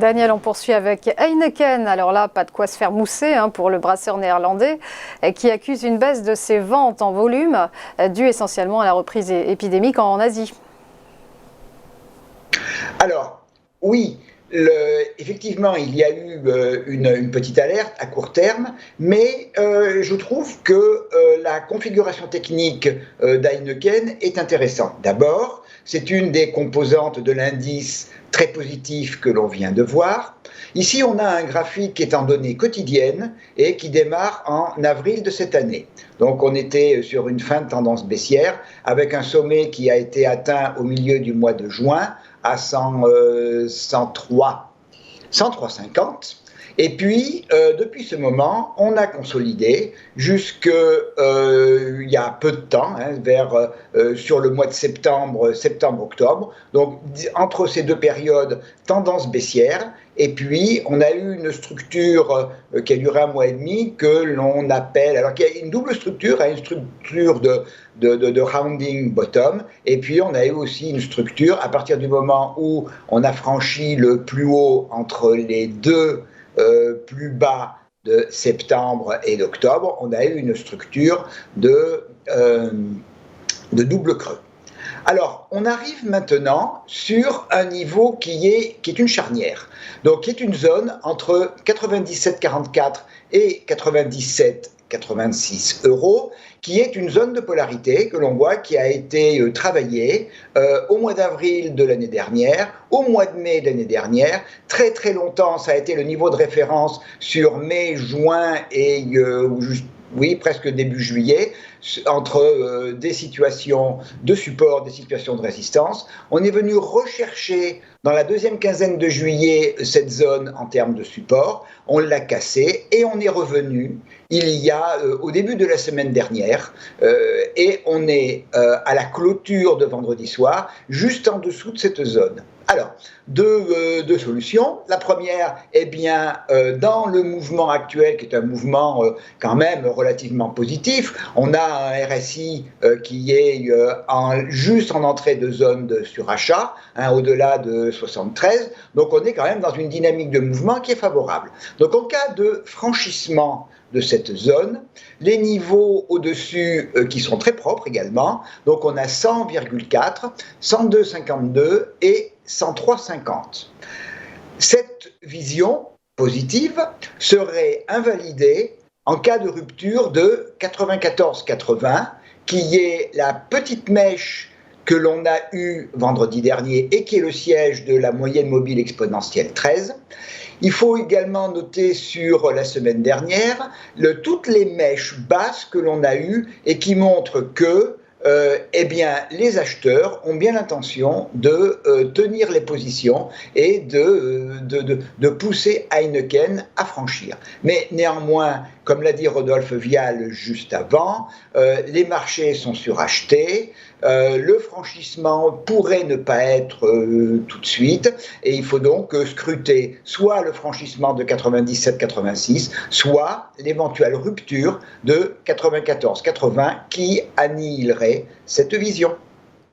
Daniel, on poursuit avec Heineken. Alors là, pas de quoi se faire mousser pour le brasseur néerlandais qui accuse une baisse de ses ventes en volume due essentiellement à la reprise épidémique en Asie. Alors, oui, effectivement, il y a eu une petite alerte à court terme, mais je trouve que la configuration technique d'Heineken est intéressante. D'abord, c'est une des composantes de l'indice très positif que l'on vient de voir. Ici, on a un graphique qui est en données quotidiennes et qui démarre en avril de cette année. Donc, on était sur une fin de tendance baissière avec un sommet qui a été atteint au milieu du mois de juin à 103,50. Et puis, depuis ce moment, on a consolidé jusque il y a peu de temps, sur le mois de septembre-octobre. Donc, entre ces deux périodes, tendance baissière. Et puis, on a eu une structure qui a duré un mois et demi que l'on appelle, alors qu'il y a une double structure, une structure de rounding bottom, et puis on a eu aussi une structure à partir du moment où on a franchi le plus haut entre les deux plus bas de septembre et d'octobre, on a eu une structure de double creux. Alors, on arrive maintenant sur un niveau qui est une charnière, donc qui est une zone entre 97,44 et 97,86 euros, qui est une zone de polarité que l'on voit qui a été travaillée au mois d'avril de l'année dernière, au mois de mai de l'année dernière. Très très longtemps, ça a été le niveau de référence sur mai, juin et presque début juillet, entre des situations de support, des situations de résistance. On est venu rechercher dans la deuxième quinzaine de juillet cette zone en termes de support, on l'a cassée et on est revenu il y a au début de la semaine dernière et on est à la clôture de vendredi soir, juste en dessous de cette zone. Alors, deux solutions. La première, dans le mouvement actuel, qui est un mouvement quand même relativement positif, on a un RSI qui est juste en entrée de zone de surachat, au-delà de 73. Donc, on est quand même dans une dynamique de mouvement qui est favorable. Donc, en cas de franchissement de cette zone, les niveaux au-dessus qui sont très propres également, donc on a 100,4, 102,52 et 103,50. Cette vision positive serait invalidée en cas de rupture de 94,80, qui est la petite mèche que l'on a eue vendredi dernier et qui est le siège de la moyenne mobile exponentielle 13. Il faut également noter sur la semaine dernière toutes les mèches basses que l'on a eues et qui montrent que les acheteurs ont bien l'intention de tenir les positions et de pousser Heineken à franchir. Mais néanmoins, comme l'a dit Rodolphe Vial juste avant, les marchés sont surachetés, le franchissement pourrait ne pas être tout de suite, et il faut donc scruter soit le franchissement de 97,86, soit l'éventuelle rupture de 94,80 qui annihilerait cette vision.